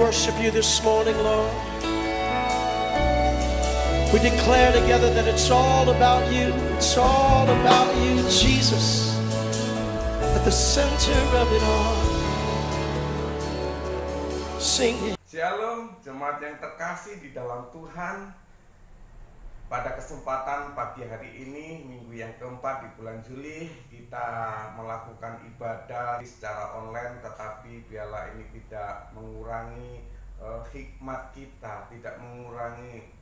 worship you this morning, Lord. We declare together that it's all about you. It's all about you, Jesus, at the center of it all. Sing it. Shalom, jemaat yang terkasih di dalam Tuhan. Pada kesempatan pagi hari ini, minggu yang keempat di bulan Juli, kita melakukan ibadah secara online, tetapi biarlah ini tidak mengurangi hikmat kita, tidak mengurangi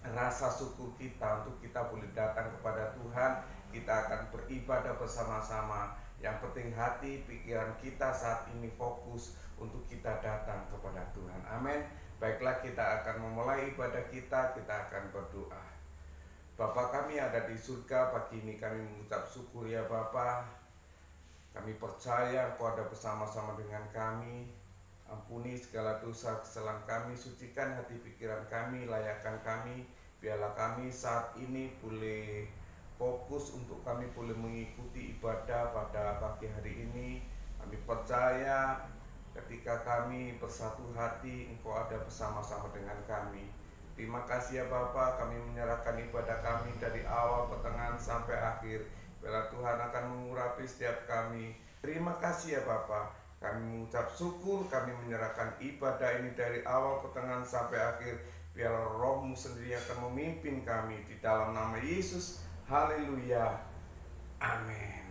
rasa syukur kita untuk kita boleh datang kepada Tuhan. Kita akan beribadah bersama-sama. Yang penting hati, pikiran kita saat ini fokus untuk kita datang kepada Tuhan. Amin. Baiklah, kita akan memulai ibadah kita akan berdoa. Bapa kami ada di surga, pagi ini kami mengucap syukur ya Bapa. Kami percaya Engkau ada bersama-sama dengan kami. Ampuni segala dosa kesalahan kami, sucikan hati pikiran kami, layakkan kami. Biarlah kami saat ini boleh fokus untuk kami boleh mengikuti ibadah pada pagi hari ini. Kami percaya ketika kami bersatu hati, Engkau ada bersama-sama dengan kami. Terima kasih ya Bapa, kami menyerahkan ibadah kami dari awal, pertengahan sampai akhir. Biarlah Tuhan akan mengurapi setiap kami. Terima kasih ya Bapa, kami mengucap syukur, kami menyerahkan ibadah ini dari awal, pertengahan sampai akhir. Biarlah Roh-Mu sendiri akan memimpin kami di dalam nama Yesus. Haleluya. Amin.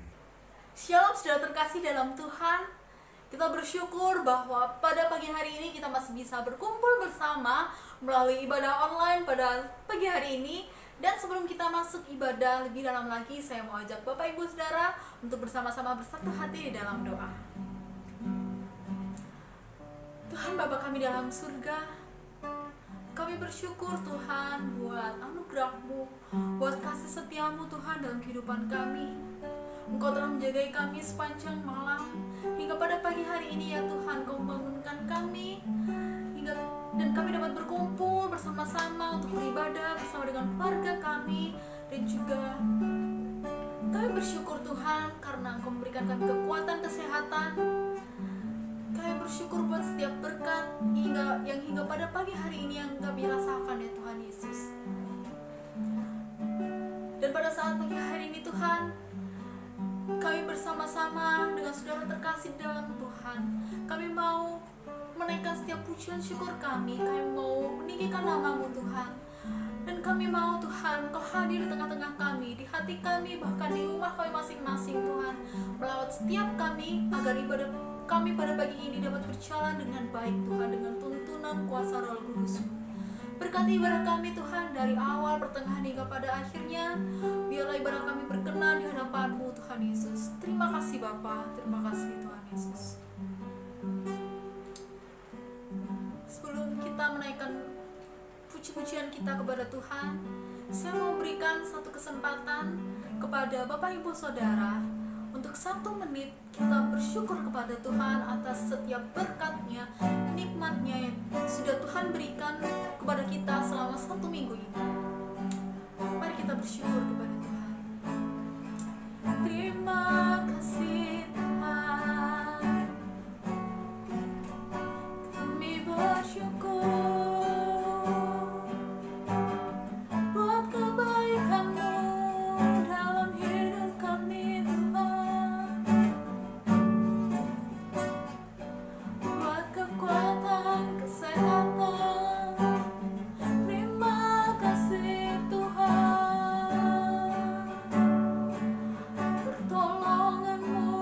Shalom saudara terkasih dalam Tuhan. Kita bersyukur bahwa pada pagi hari ini kita masih bisa berkumpul bersama melalui ibadah online pada pagi hari ini. Dan sebelum kita masuk ibadah lebih dalam lagi, saya mau ajak Bapak Ibu Saudara untuk bersama-sama bersatu hati di dalam doa. Tuhan Bapa kami dalam surga, kami bersyukur Tuhan buat anugerah-Mu, buat kasih setia-Mu Tuhan dalam kehidupan kami. Engkau telah menjagai kami sepanjang malam hingga pada pagi hari ini ya Tuhan. Kau membangunkan kami dan kami dapat berkumpul bersama-sama untuk beribadah bersama dengan keluarga kami. Dan juga kami bersyukur Tuhan karena Engkau memberikan kami kekuatan kesehatan. Kami bersyukur buat setiap berkat hingga pada pagi hari ini yang kami rasakan ya Tuhan Yesus. Dan pada saat pagi hari ini Tuhan, kami bersama-sama dengan saudara terkasih dalam Tuhan, kami mau menaikkan setiap pujian syukur kami mau meninggikan nama-Mu Tuhan. Dan kami mau Tuhan, Kau hadir di tengah-tengah kami, di hati kami, bahkan di rumah kami masing-masing Tuhan. Melawat setiap kami agar ibadah kami pada pagi ini dapat berjalan dengan baik Tuhan, dengan tuntunan kuasa Roh Kudus. Berkati ibadah kami Tuhan dari awal, pertengahan hingga pada akhirnya. Biarlah ibadah kami berkenan di hadapan-Mu Tuhan Yesus. Terima kasih Bapa, terima kasih Tuhan Yesus. Sebelum kita menaikkan puji-pujian kita kepada Tuhan, saya mau berikan satu kesempatan kepada Bapak Ibu Saudara untuk 1 menit kita bersyukur kepada Tuhan atas setiap berkat-Nya, nikmat-Nya yang sudah Tuhan berikan kepada kita selama 1 minggu ini. Mari kita bersyukur kepada Tuhan. Terima kasih Tuhan, kami bersyukur buat kebaikan-Mu dalam hidup kami Tuhan, buat kekuatan, kesehatan. Terima kasih Tuhan, pertolongan-Mu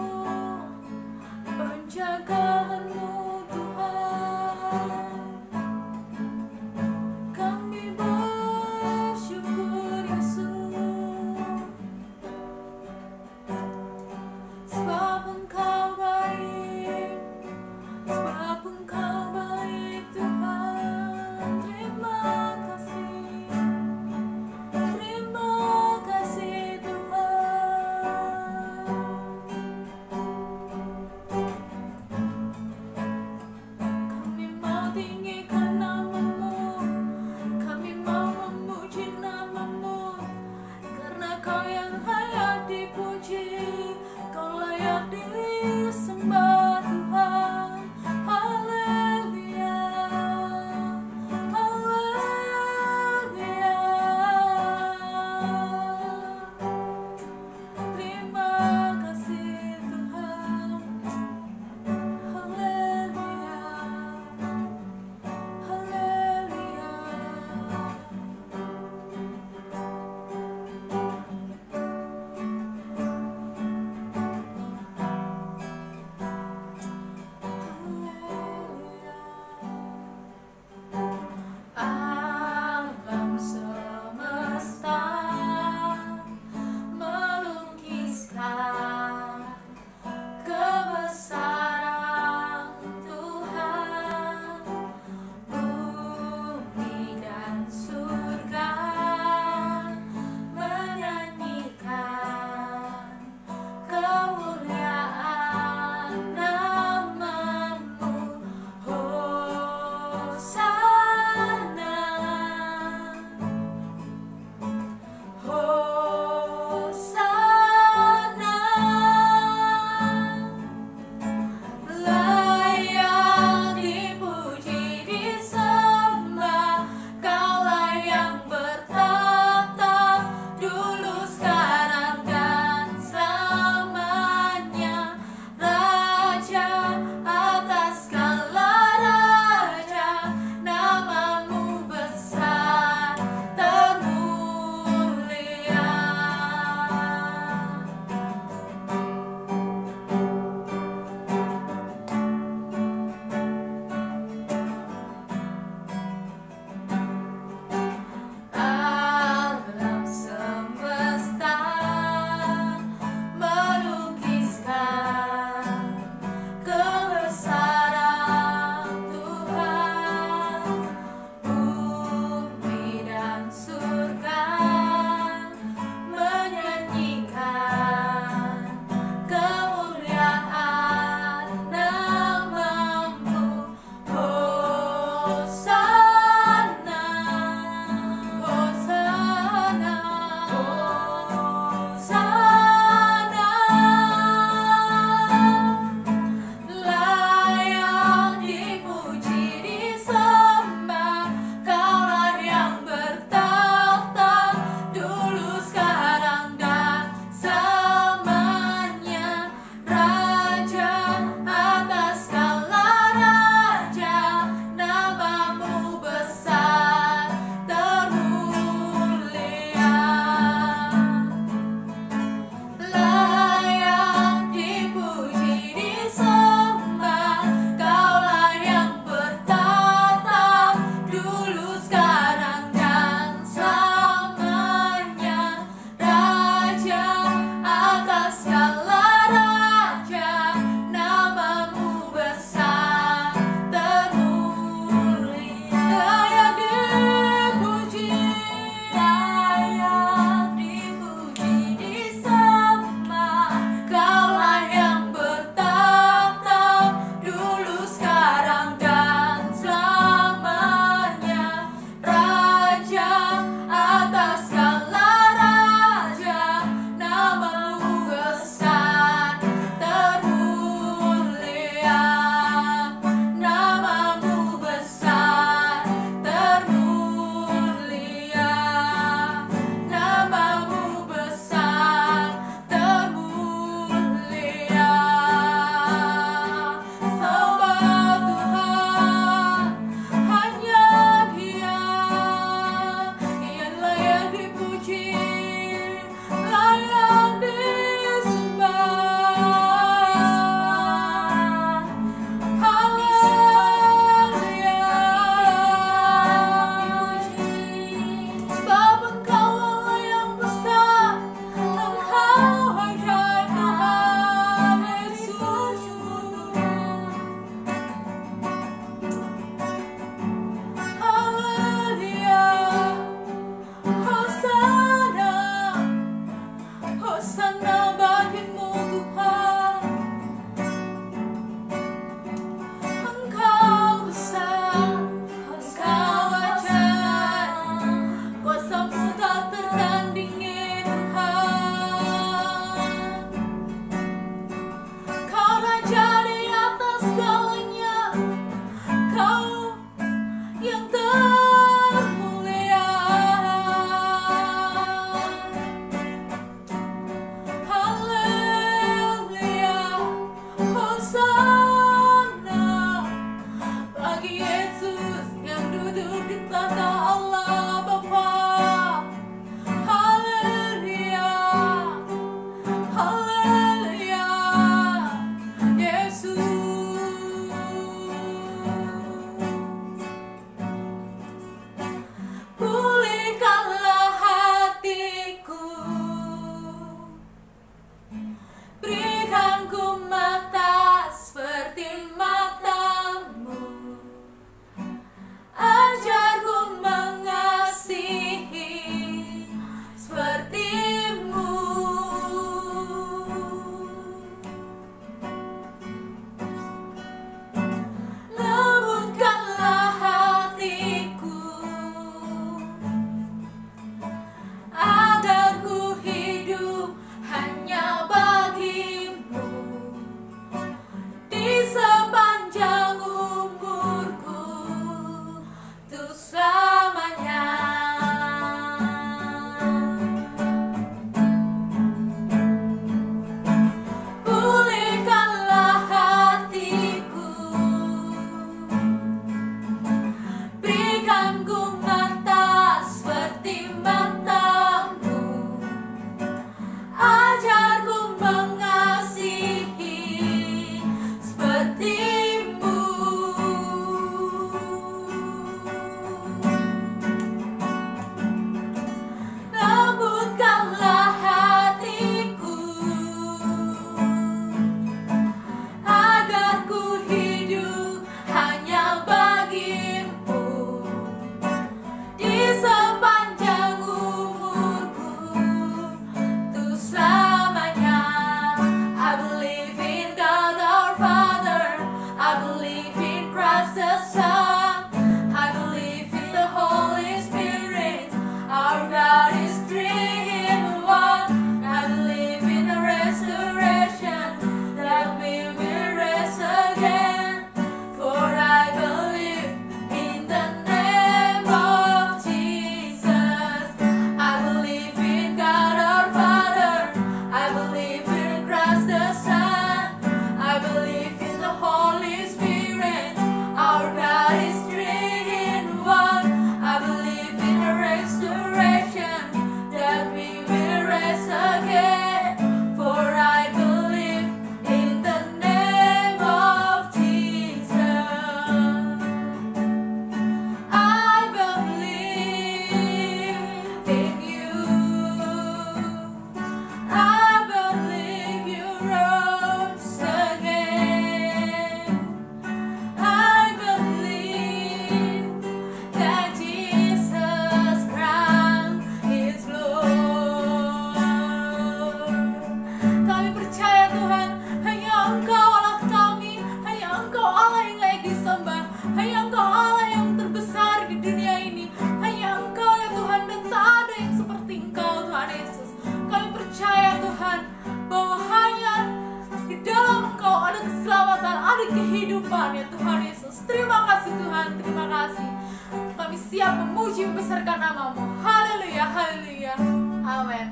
siap memuji membesarkan namamu. Haleluya, haleluya, amin.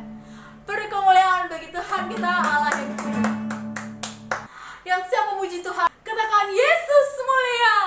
Beri kemuliaan bagi Tuhan kita Allah yang hidup, yang siap memuji Tuhan. Katakan Yesus mulia.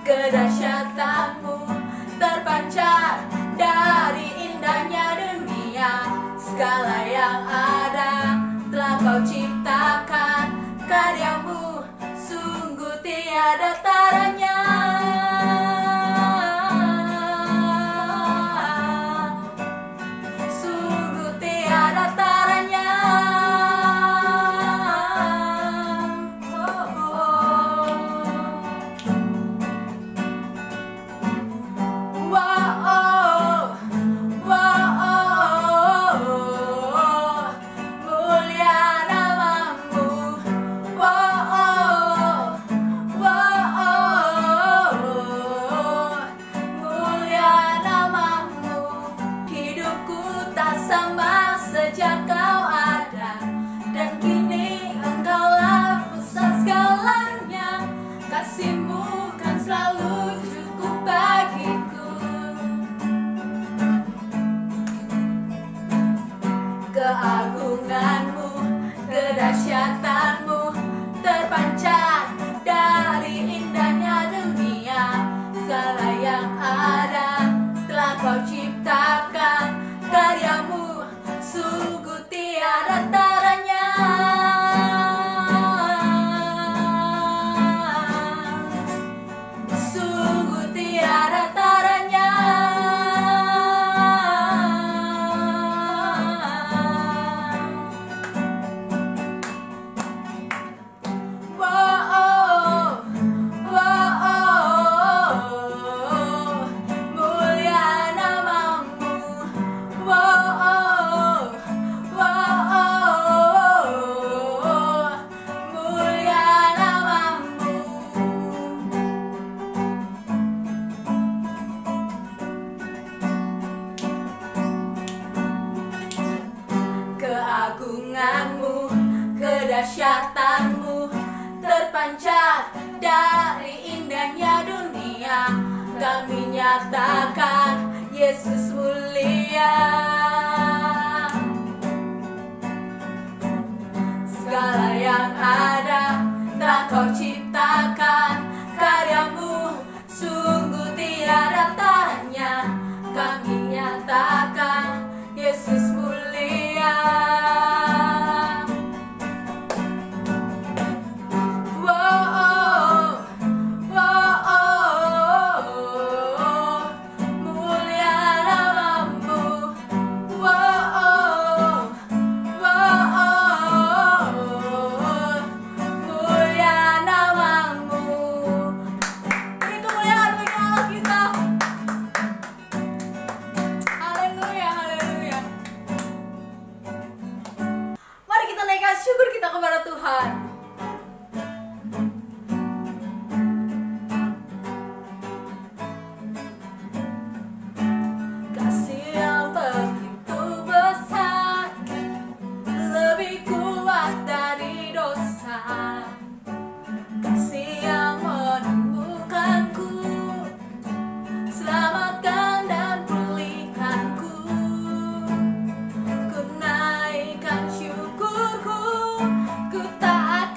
Kedahsyatanmu terpancar dari indahnya dunia. Segala yang ada telah kau ciptakan, karyamu sungguh tiada taranya. Sungguh tiada taranya. Sejak kau ada dan kini engkaulah pusat segalanya, kasih-Mu kan selalu cukup bagiku. Keagungan-Mu, kedahsyatan-Mu terpancar dari indahnya dunia. Segala yang ada telah kau ciptakan, karya-Mu sungguh tiada taranya. Sungguh tiada taranya. Mulia namamu. Keagungan-Mu, kedahsyatan-Mu terpancar dari indahnya dunia. Kami nyatakan Yesus mulia. Segala yang ada telah kau ciptakan, karya-Mu sungguh tiada taranya. Kami nyatakan Yesus mulia. Syukur kita kepada Tuhan. Kasih yang begitu besar, lebih kuat dari dosa. Kasih yang menemukanku, selamatkan dan pulihkanku. Ku naikkan syukurku, ku taat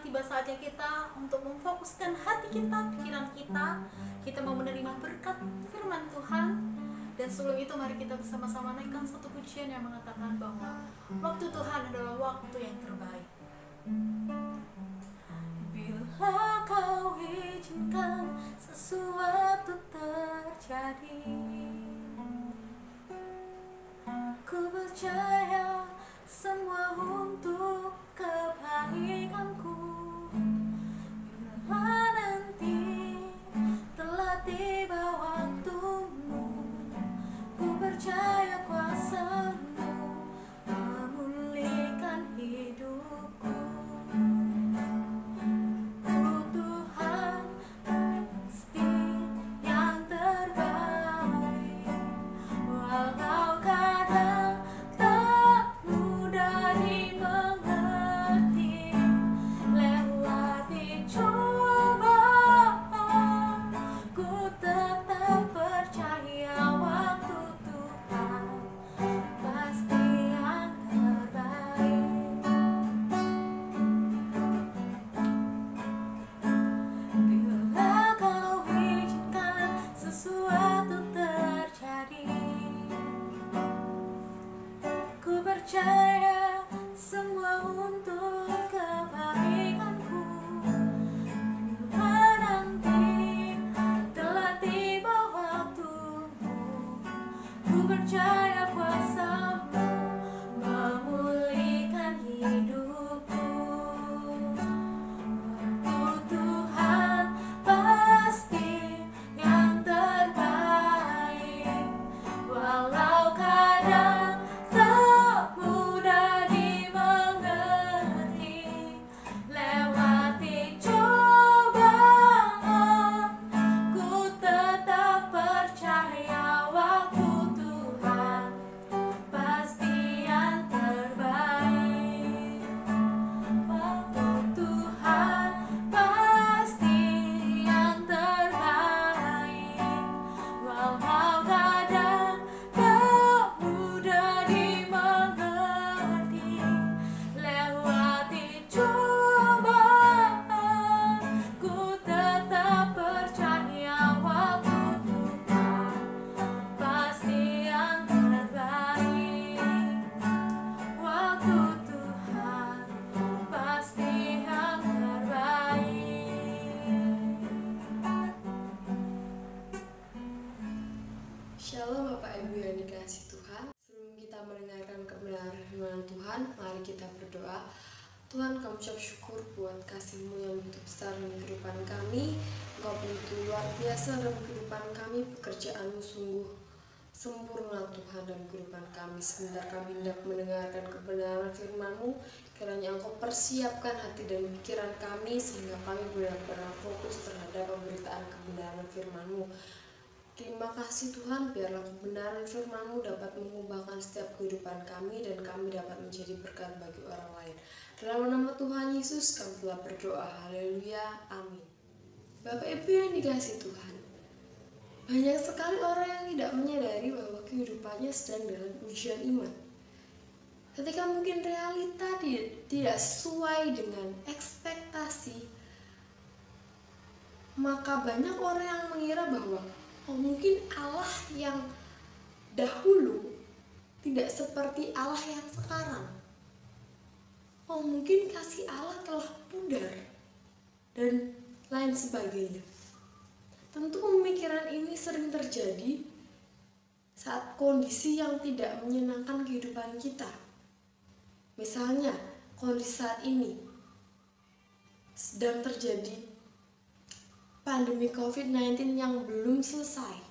tiba saatnya kita untuk memfokuskan hati kita, pikiran kita mau menerima berkat firman Tuhan. Dan sebelum itu mari kita bersama-sama naikkan satu pujian yang mengatakan bahwa waktu Tuhan adalah waktu yang terbaik. Bila kau izinkan sesuatu terjadi, ku percaya semua untuk kebaikanku. Bila nanti telah tiba waktumu, ku percaya kuasa-Mu memulihkan hidupku. Tuhan pasti yang terbaik, walau kadang tak mudah dimengerti. Lewati cobaan, ku tetap percaya waktu Tuhan pasti yang terbaik. Bila kau izinkan sesuatu terjadi, ku percaya semua untuk kebaikanku. Bila nanti telah tiba waktumu, ku percaya kuasa-Mu memulihkan hidupku. Waktu Tuhan pasti yang terbaik, walau kadang tak mudah dimengerti. Lewati cobaan, ku tetap percaya waktu Tuhan pasti yang terbaik. Waktu Tuhan pasti yang terbaik, walau kadang tak mudah dimengerti. Lewati cobaan, ku tetap percaya waktu Tuhan pasti yang terbaik. Waktu Tuhan pasti yang terbaik. Shalom Bapak Ibu yang dikasihi Tuhan. Sebelum kita mendengarkan kebenaran firman Tuhan, mari kita berdoa. Tuhan, kami ucap syukur buat kasih-Mu yang begitu besar dalam kehidupan kami. Engkau begitu luar biasa dalam kehidupan kami. Pekerjaan-Mu sungguh sempurna Tuhan dalam kehidupan kami. Sebentar kami hendak mendengarkan kebenaran firman-Mu. Kiranya Engkau persiapkan hati dan pikiran kami sehingga kami benar-benar fokus terhadap pemberitaan kebenaran firman-Mu. Terima kasih Tuhan, biarlah kebenaran firman-Mu dapat mengubahkan setiap kehidupan kami dan kami dapat menjadi berkat bagi orang lain. Dalam nama Tuhan Yesus kami telah berdoa. Haleluya. Amin. Bapak Ibu yang dikasihi Tuhan, banyak sekali orang yang tidak menyadari bahwa kehidupannya sedang dalam ujian iman. Ketika mungkin realita tidak sesuai dengan ekspektasi, maka banyak orang yang mengira bahwa mungkin Allah yang dahulu tidak seperti Allah yang sekarang. Mungkin kasih Allah telah pudar dan lain sebagainya. Tentu pemikiran ini sering terjadi saat kondisi yang tidak menyenangkan kehidupan kita. Misalnya, kondisi saat ini sedang terjadi pandemi COVID-19 yang belum selesai.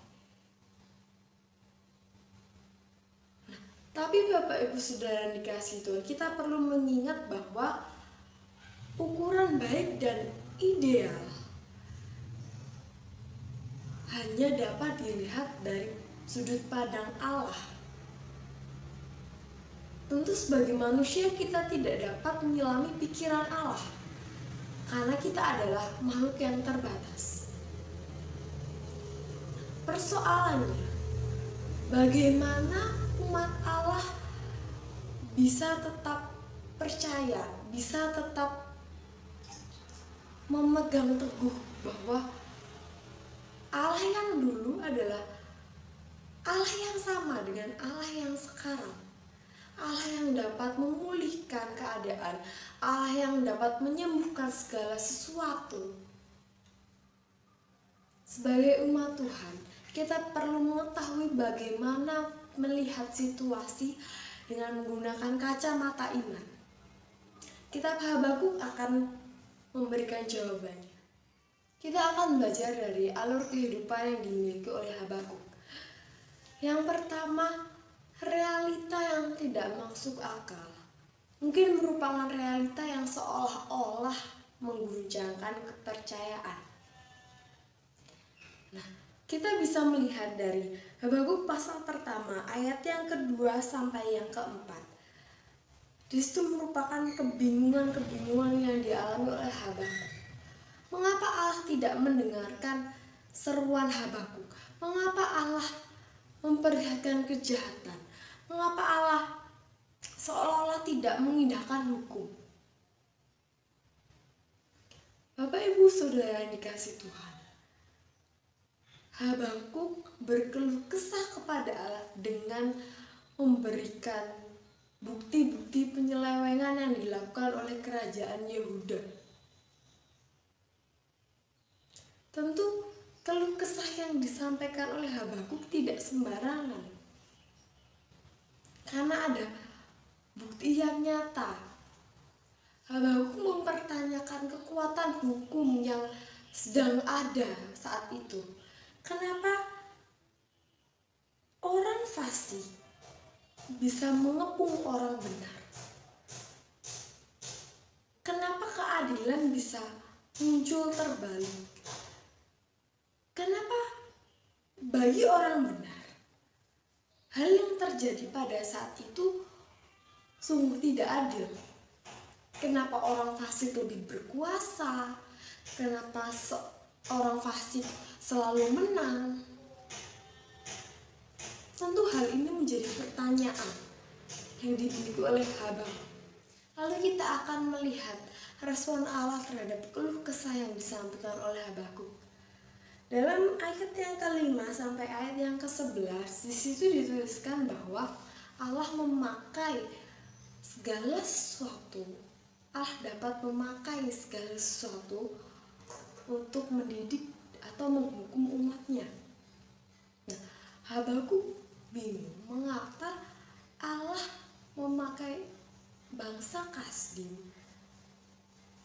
Tapi Bapak Ibu Saudara yang dikasihi Tuhan, kita perlu mengingat bahwa ukuran baik dan ideal hanya dapat dilihat dari sudut pandang Allah. Tentu sebagai manusia kita tidak dapat menyelami pikiran Allah, karena kita adalah makhluk yang terbatas. Persoalannya, bagaimana umat Allah bisa tetap percaya, bisa tetap memegang teguh bahwa Allah yang dulu adalah Allah yang sama dengan Allah yang sekarang. Allah yang dapat memulihkan keadaan, Allah yang dapat menyembuhkan segala sesuatu. Sebagai umat Tuhan, kita perlu mengetahui bagaimana melihat situasi dengan menggunakan kacamata iman. Kitab Habakuk akan memberikan jawabannya. Kita akan belajar dari alur kehidupan yang dimiliki oleh Habakuk. Yang pertama, realita yang tidak masuk akal. Mungkin merupakan realita yang seolah-olah mengguncangkan kepercayaan. Nah, kita bisa melihat dari Habakuk pasal pertama, ayat yang kedua sampai yang keempat. Di situ merupakan kebingungan-kebingungan yang dialami oleh Habakuk. Mengapa Allah tidak mendengarkan seruan Habakuk? Mengapa Allah memperlihatkan kejahatan? Mengapa Allah seolah-olah tidak mengindahkan hukum? Bapak, Ibu, Saudara yang dikasihi Tuhan, Habakuk berkeluh kesah kepada Allah dengan memberikan bukti-bukti penyelewengan yang dilakukan oleh kerajaan Yehuda. Tentu keluh kesah yang disampaikan oleh Habakuk tidak sembarangan, karena ada bukti yang nyata. Habakuk mempertanyakan kekuatan hukum yang sedang ada saat itu. Kenapa orang fasik bisa mengepung orang benar? Kenapa keadilan bisa muncul terbalik? Kenapa bagi orang benar hal yang terjadi pada saat itu sungguh tidak adil? Kenapa orang fasik lebih berkuasa? Kenapa orang fasik selalu menang? Tentu hal ini menjadi pertanyaan yang dimiliki oleh Habakuk. Lalu kita akan melihat respon Allah terhadap keluh kesah yang disampaikan oleh Habakuk. Dalam ayat yang ke-5 sampai ayat yang ke-11, di situ dituliskan bahwa Allah memakai segala sesuatu. Allah dapat memakai segala sesuatu untuk mendidik atau menghukum umatnya. Nah, Habakuk bingung mengapa Allah memakai bangsa Kasdim,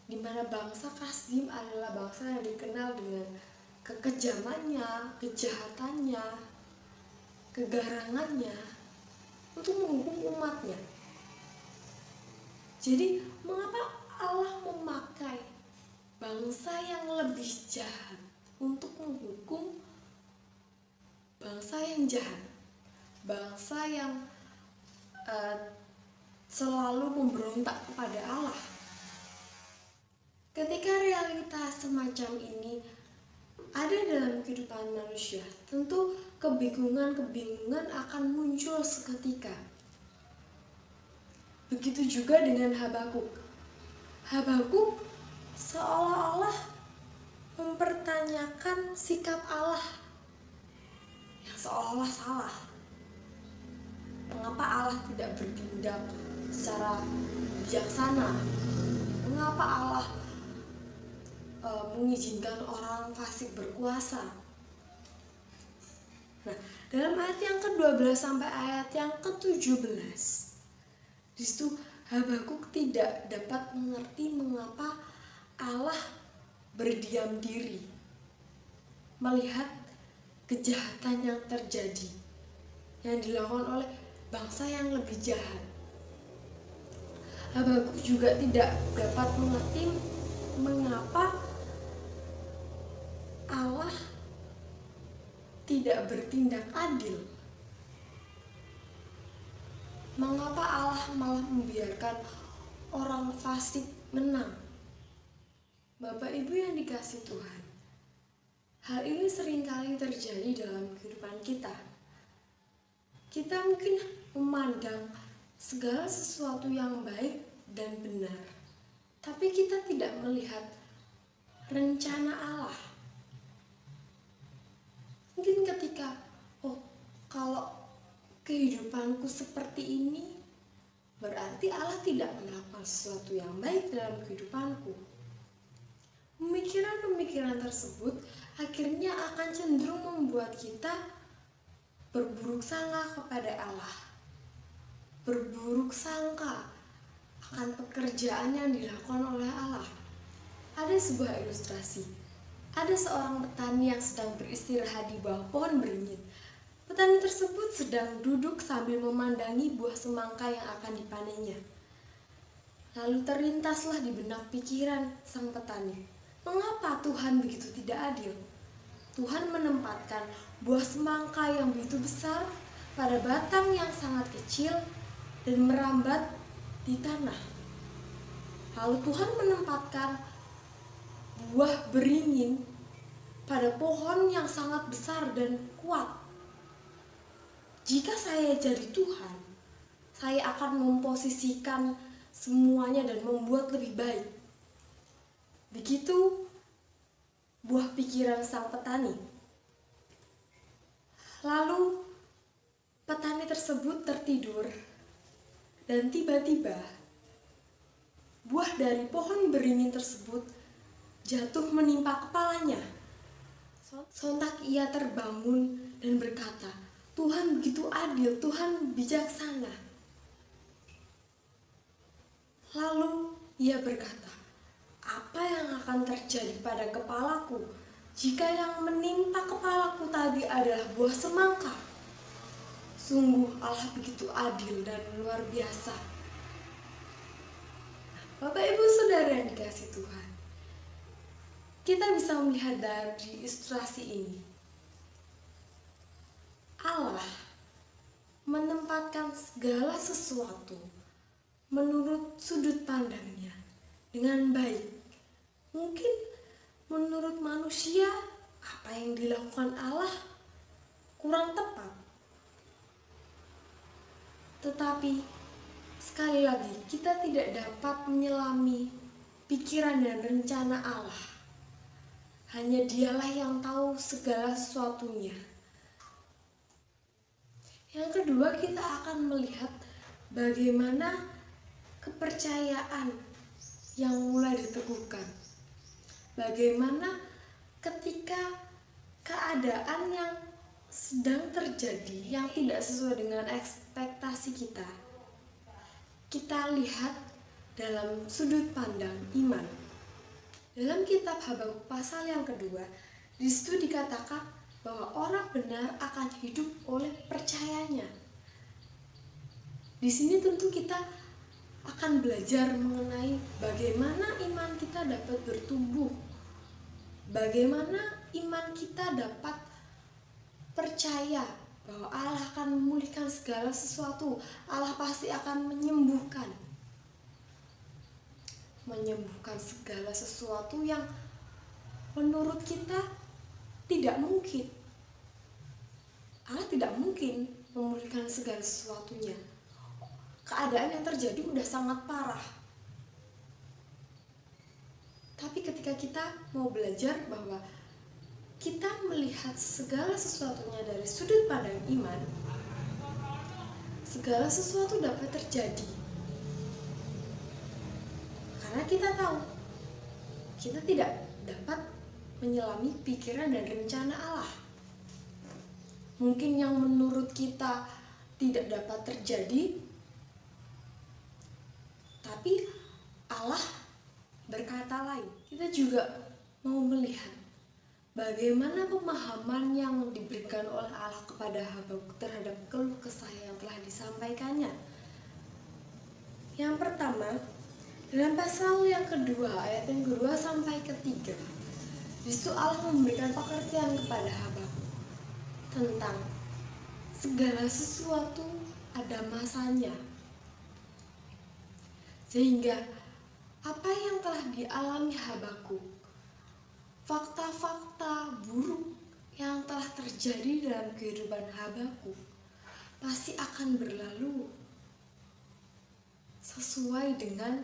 di mana bangsa Kasdim adalah bangsa yang dikenal dengan kekejamannya, kejahatannya, kegarangannya untuk menghukum umatnya. Jadi, mengapa Allah memakai bangsa yang lebih jahat untuk menghukum bangsa yang jahat, bangsa yang selalu memberontak kepada Allah? Ketika realitas semacam ini ada dalam kehidupan manusia, tentu kebingungan-kebingungan akan muncul seketika. Begitu juga dengan Habakuk. Habakuk seolah-olah mempertanyakan sikap Allah yang seolah-olah salah. Mengapa Allah tidak bertindak secara bijaksana? Mengapa Allah mengizinkan orang fasik berkuasa? Nah, dalam ayat yang ke-12 sampai ayat yang ke-17, di situ Habakuk tidak dapat mengerti mengapa Allah berdiam diri melihat kejahatan yang terjadi, yang dilakukan oleh bangsa yang lebih jahat. Habakuk juga tidak dapat mengerti mengapa Allah tidak bertindak adil. Mengapa Allah malah membiarkan orang fasik menang? Bapak Ibu yang dikasihi Tuhan, hal ini seringkali terjadi dalam kehidupan kita. Kita mungkin memandang segala sesuatu yang baik dan benar, tapi kita tidak melihat rencana Allah. Mungkin ketika, kalau kehidupanku seperti ini, berarti Allah tidak melakukan sesuatu yang baik dalam kehidupanku. Pemikiran-pemikiran tersebut akhirnya akan cenderung membuat kita berburuk sangka kepada Allah, berburuk sangka akan pekerjaan yang dilakukan oleh Allah. Ada sebuah ilustrasi. Ada seorang petani yang sedang beristirahat di bawah pohon beringin. Petani tersebut sedang duduk sambil memandangi buah semangka yang akan dipanennya. Lalu terlintaslah di benak pikiran sang petani, mengapa Tuhan begitu tidak adil? Tuhan menempatkan buah semangka yang begitu besar pada batang yang sangat kecil dan merambat di tanah. Lalu Tuhan menempatkan buah beringin pada pohon yang sangat besar dan kuat. Jika saya jadi Tuhan, saya akan memposisikan semuanya dan membuat lebih baik. Begitu buah pikiran sang petani. Lalu petani tersebut tertidur dan tiba-tiba buah dari pohon beringin tersebut jatuh menimpa kepalanya. Sontak ia terbangun dan berkata, Tuhan begitu adil, Tuhan bijaksana. Lalu ia berkata, apa yang akan terjadi pada kepalaku jika yang menimpa kepalaku tadi adalah buah semangka? Sungguh Allah begitu adil dan luar biasa. Bapak Ibu Saudara yang dikasihi Tuhan, kita bisa melihat dari ilustrasi ini, Allah menempatkan segala sesuatu menurut sudut pandangnya dengan baik. Mungkin menurut manusia apa yang dilakukan Allah kurang tepat. Tetapi sekali lagi kita tidak dapat menyelami pikiran dan rencana Allah. Hanya Dialah yang tahu segala sesuatunya. Yang kedua, kita akan melihat bagaimana kepercayaan yang mulai diteguhkan. Bagaimana ketika keadaan yang sedang terjadi yang tidak sesuai dengan ekspektasi kita, kita lihat dalam sudut pandang iman. Dalam kitab Habakuk pasal yang kedua, di situ dikatakan bahwa orang benar akan hidup oleh percayanya. Di sini tentu kita akan belajar mengenai bagaimana iman kita dapat bertumbuh, bagaimana iman kita dapat percaya bahwa Allah akan memulihkan segala sesuatu, Allah pasti akan menyembuhkan segala sesuatu yang menurut kita tidak mungkin. Allah tidak mungkin memulihkan segala sesuatunya. Keadaan yang terjadi udah sangat parah. Tapi ketika kita mau belajar bahwa kita melihat segala sesuatunya dari sudut pandang iman, segala sesuatu dapat terjadi. Karena kita tahu, kita tidak dapat menyelami pikiran dan rencana Allah. Mungkin yang menurut kita tidak dapat terjadi, tapi Allah berkata lain. Kita juga mau melihat bagaimana pemahaman yang diberikan oleh Allah kepada Habakuk terhadap keluh kesah yang telah disampaikannya. Yang pertama, dalam pasal yang kedua, ayat yang kedua sampai ketiga, di situ Allah memberikan pengertian kepada Habakuk tentang segala sesuatu ada masanya. Sehingga apa yang telah dialami Habakuk, fakta-fakta buruk yang telah terjadi dalam kehidupan Habakuk pasti akan berlalu sesuai dengan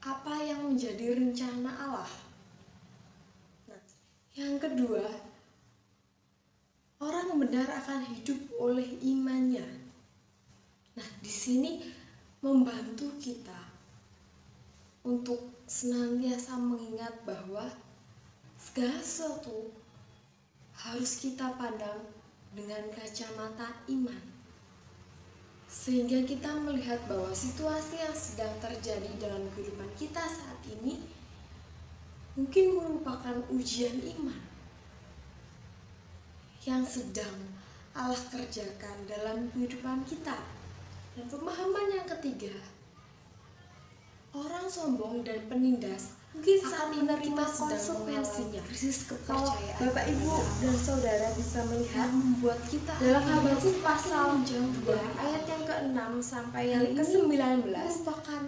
apa yang menjadi rencana Allah. Nah, yang kedua, orang benar akan hidup oleh imannya. Nah, di sini membantu kita untuk senantiasa mengingat bahwa segala sesuatu harus kita pandang dengan kacamata iman, sehingga kita melihat bahwa situasi yang sedang terjadi dalam kehidupan kita saat ini mungkin merupakan ujian iman yang sedang Allah kerjakan dalam kehidupan kita. Dan pemahaman yang ketiga, orang sombong dan penindas mungkin saat ini kita konsekuensinya krisis kepercayaan. Bapak, Ibu, dan Saudara bisa melihat membuat kita dalam Habakuk pasal jauh ayat yang ke-6 sampai yang ke-19 merupakan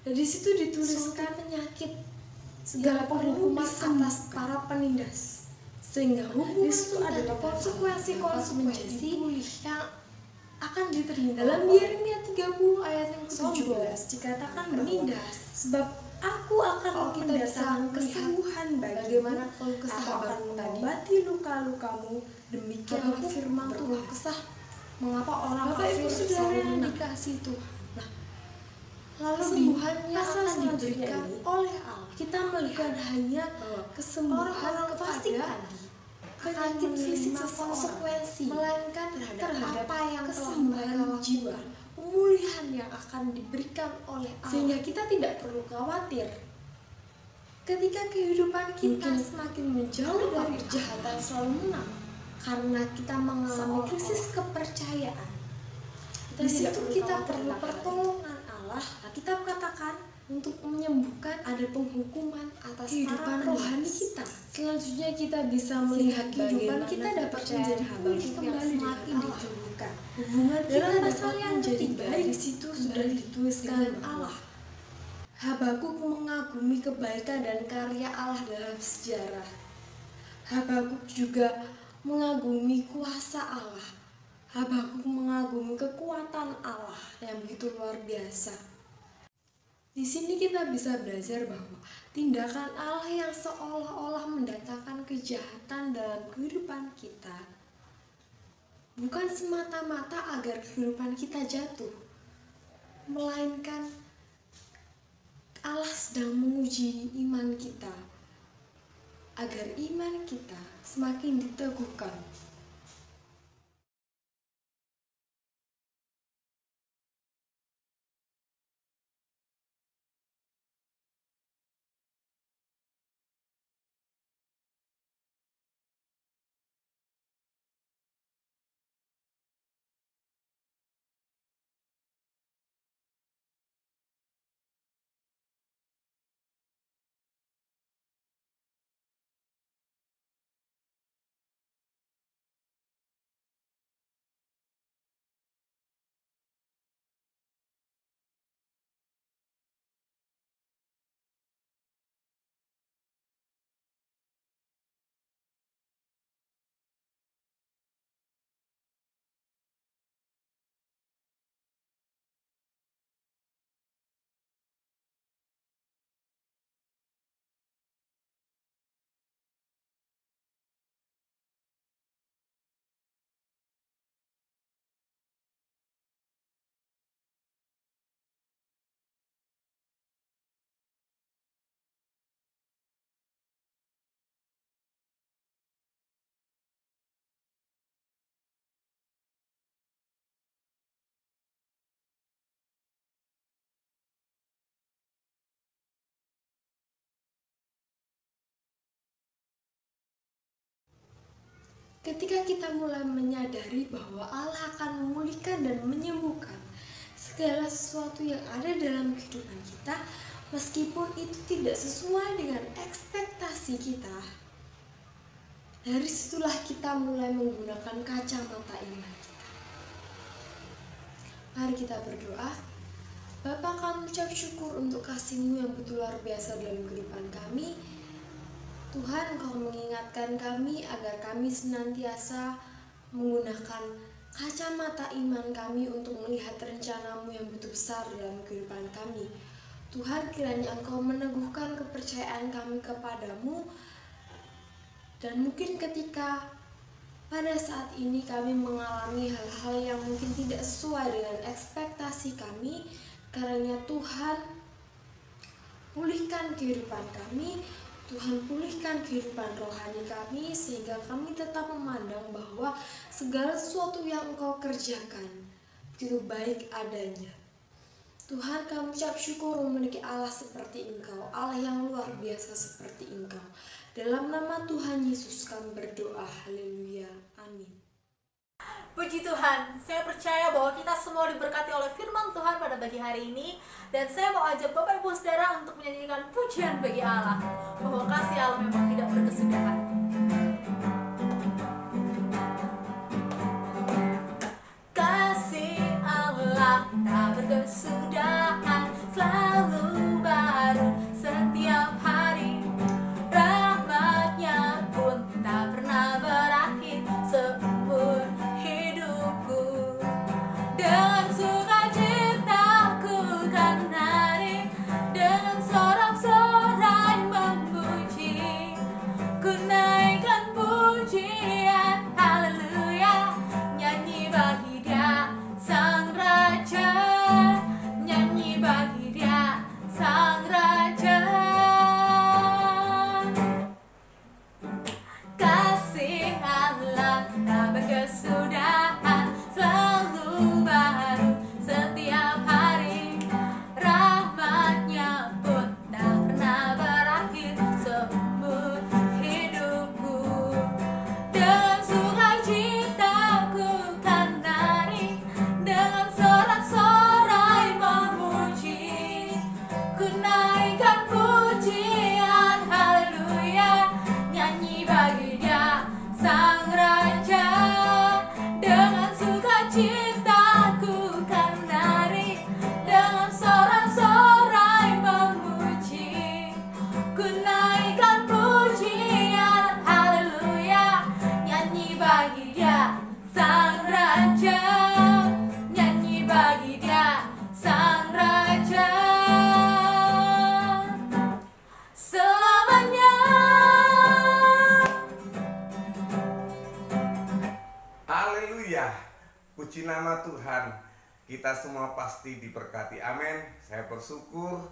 dan di situ dituliskan penyakit segala penghukuman disembuhkan atas para penindas, sehingga hukuman itu adalah konsekuensi yang akan diterima. Dalam Yeremia 30 ayat yang ke-17 dikatakan penindas, sebab aku akan mendatangkan kesembuhan bagaimana kalau kesah akan mengobati luka-lukamu, demikian firman Tuhan. kesah Mengapa orang Bapak, Ibu, kafir Saudara selalu yang dikasih Tuhan? Nah, lalu kesembuhannya pasal akan selanjutnya diberikan ini, oleh Allah. kita melihat hanya bahwa kesembuhan Orang-orang fasik kepada tadi penyakit fisik menerima seseorang, konsekuensi, melainkan terhadap apa yang telah kesembuhan mereka jiwa, lakukan. pemulihan yang akan diberikan oleh Allah. Sehingga kita tidak perlu khawatir ketika kehidupan kita Mungkin semakin menjauh dari kejahatan selalu menang karena kita mengalami Seolah-olah krisis kepercayaan. Kita Di tidak situ perlu kita khawatir perlu tentang pertolongan Allah. Kita katakan untuk menyembuhkan ada penghukuman atas kehidupan para rohani penindas. kita. Selanjutnya kita bisa Sehingga melihat kehidupan bagaimana kita dapat kepercayaan menjadi hamba pulih yang kembali semakin dengan Allah. ditumbuhkan. Hubungan kita Dalam pasal dapat yang menjadi ketiga, baik. Di situ sudah kembali dituliskan dengan Allah. Habakuk mengagumi kebaikan dan karya Allah dalam sejarah. Habakuk juga mengagumi kuasa Allah. Habakuk mengagumi kekuatan Allah yang begitu luar biasa. Di sini kita bisa belajar bahwa tindakan Allah yang seolah-olah mendatangkan kejahatan dalam kehidupan kita bukan semata-mata agar kehidupan kita jatuh, melainkan Allah sedang menguji iman kita agar iman kita semakin diteguhkan. Ketika kita mulai menyadari bahwa Allah akan memulihkan dan menyembuhkan segala sesuatu yang ada dalam kehidupan kita, meskipun itu tidak sesuai dengan ekspektasi kita, dari situlah kita mulai menggunakan kacamata iman kita. Mari kita berdoa. Bapa, kami ucap syukur untuk kasih-Mu yang betul luar biasa dalam kehidupan kami. Tuhan, Engkau mengingatkan kami agar kami senantiasa menggunakan kacamata iman kami untuk melihat rencana-Mu yang begitu besar dalam kehidupan kami. Tuhan, kiranya Engkau meneguhkan kepercayaan kami kepadamu. Dan mungkin ketika pada saat ini kami mengalami hal-hal yang mungkin tidak sesuai dengan ekspektasi kami, kiranya Tuhan pulihkan kehidupan kami, Tuhan pulihkan kehidupan rohani kami, sehingga kami tetap memandang bahwa segala sesuatu yang Engkau kerjakan itu baik adanya. Tuhan, kami ucap syukur memiliki Allah seperti Engkau, Allah yang luar biasa seperti Engkau. Dalam nama Tuhan Yesus kami berdoa, haleluya, amin. Puji Tuhan, saya percaya bahwa kita semua diberkati oleh firman Tuhan pada pagi hari ini. Dan saya mau ajak Bapak Ibu Saudara untuk menyanyikan pujian bagi Allah, bahwa kasih Allah memang tidak berkesudahan. Kasih Allah tak berkesudahan, selalu baru setiap hari. Rahmatnya pun tak pernah berakhir seumur hidupku. Dengan sukacitaku kan hari, dengan sorak-sorai memuji, ku naikkan pujian haleluya, nyanyi bagi Dia Sang Raja, nyanyi bagi Dia Sang Raja. Kasih Allah tak berkesudahan, selalu baru setiap hari. Rahmatnya pun tak pernah berakhir seumur hidupku. Dengan sukacitaku kan nari, dengan sorak-sorai memuji, ku naikkan pujian haleluya, nyanyi bagi Dia Sang Raja. Dengan sukacitaku kan nari, dengan sorak-sorai memuji, ku naikkan pujian haleluya, nyanyi bagi Dia Sang Raja, nyanyi bagi Dia Sang Raja. Selamanya. Haleluya, puji nama Tuhan. Kita semua pasti diberkati, amin. Saya bersyukur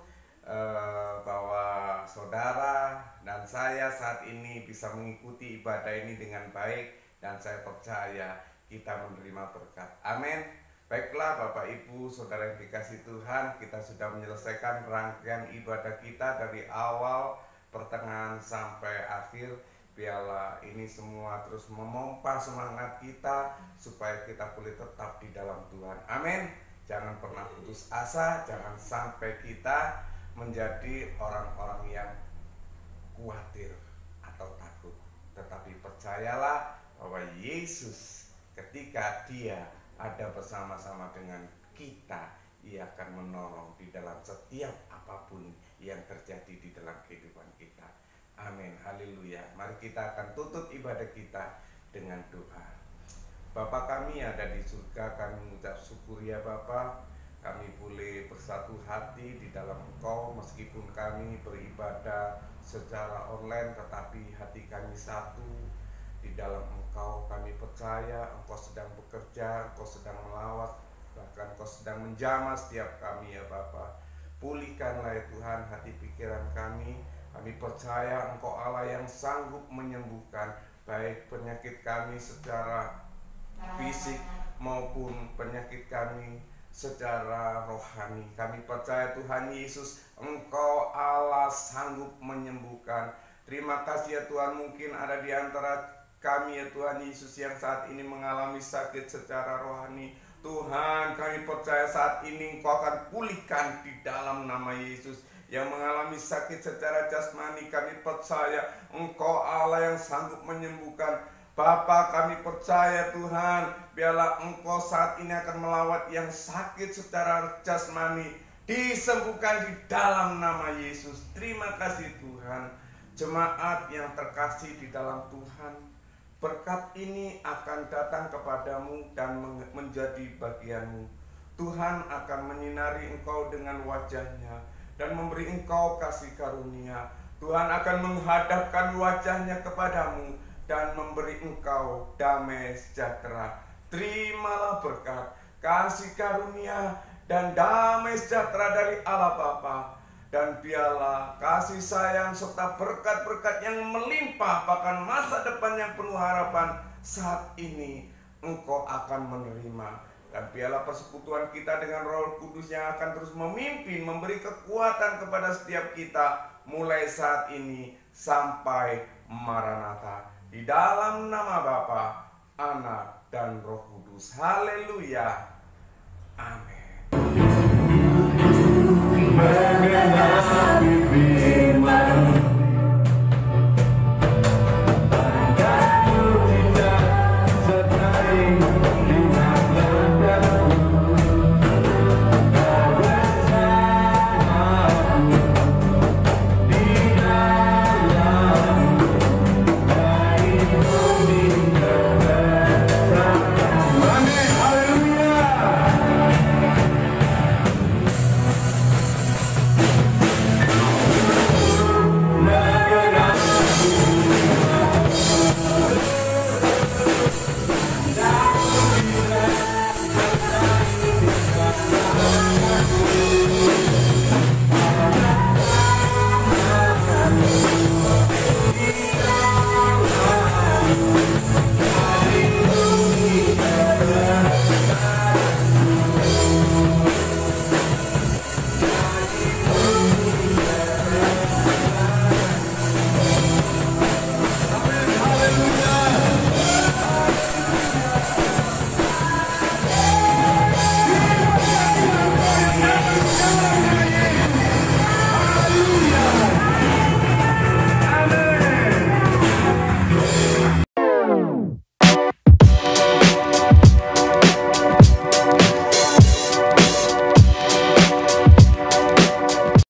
bahwa saudara dan saya saat ini bisa mengikuti ibadah ini dengan baik, dan saya percaya kita menerima berkat, amin. Baiklah Bapak Ibu Saudara yang dikasihi Tuhan, kita sudah menyelesaikan rangkaian ibadah kita dari awal, pertengahan sampai akhir. Biarlah ini semua terus memompa semangat kita supaya kita boleh tetap di dalam Tuhan, amin. Jangan pernah putus asa, jangan sampai kita menjadi orang-orang yang khawatir atau takut. Tetapi percayalah bahwa Yesus ketika Dia ada bersama-sama dengan kita, Ia akan menolong di dalam setiap apapun yang terjadi di dalam kehidupan kita. Amin, haleluya. Mari kita akan tutup ibadah kita dengan doa. Bapa kami ada di surga, kami mengucap syukur ya Bapa, kami boleh bersatu hati di dalam Engkau, meskipun kami beribadah secara online, tetapi hati kami satu di dalam Engkau. Kami percaya Engkau sedang bekerja, Engkau sedang melawat, bahkan Engkau sedang menjamah setiap kami ya Bapa. Pulihkanlah ya Tuhan hati pikiran kami. Kami percaya Engkau Allah yang sanggup menyembuhkan baik penyakit kami secara fisik maupun penyakit kami secara rohani. Kami percaya Tuhan Yesus, Engkau Allah sanggup menyembuhkan. Terima kasih ya Tuhan, mungkin ada di antara kami ya Tuhan Yesus yang saat ini mengalami sakit secara rohani. Tuhan, kami percaya saat ini Engkau akan pulihkan di dalam nama Yesus. Yang mengalami sakit secara jasmani, kami percaya Engkau Allah yang sanggup menyembuhkan. Bapa, kami percaya Tuhan, biarlah Engkau saat ini akan melawat yang sakit secara jasmani, disembuhkan di dalam nama Yesus. Terima kasih Tuhan. Jemaat yang terkasih di dalam Tuhan, berkat ini akan datang kepadamu dan menjadi bagianmu. Tuhan akan menyinari engkau dengan wajahnya dan memberi engkau kasih karunia. Tuhan akan menghadapkan wajahnya kepadamu dan memberi engkau damai sejahtera. Terimalah berkat, kasih karunia, dan damai sejahtera dari Allah Bapa. Dan biarlah kasih sayang serta berkat-berkat yang melimpah, bahkan masa depan yang penuh harapan saat ini engkau akan menerima. Dan biarlah persekutuan kita dengan Roh Kudus yang akan terus memimpin, memberi kekuatan kepada setiap kita mulai saat ini sampai Maranatha. Di dalam nama Bapa, Anak, dan Roh Kudus. Haleluya. Amin.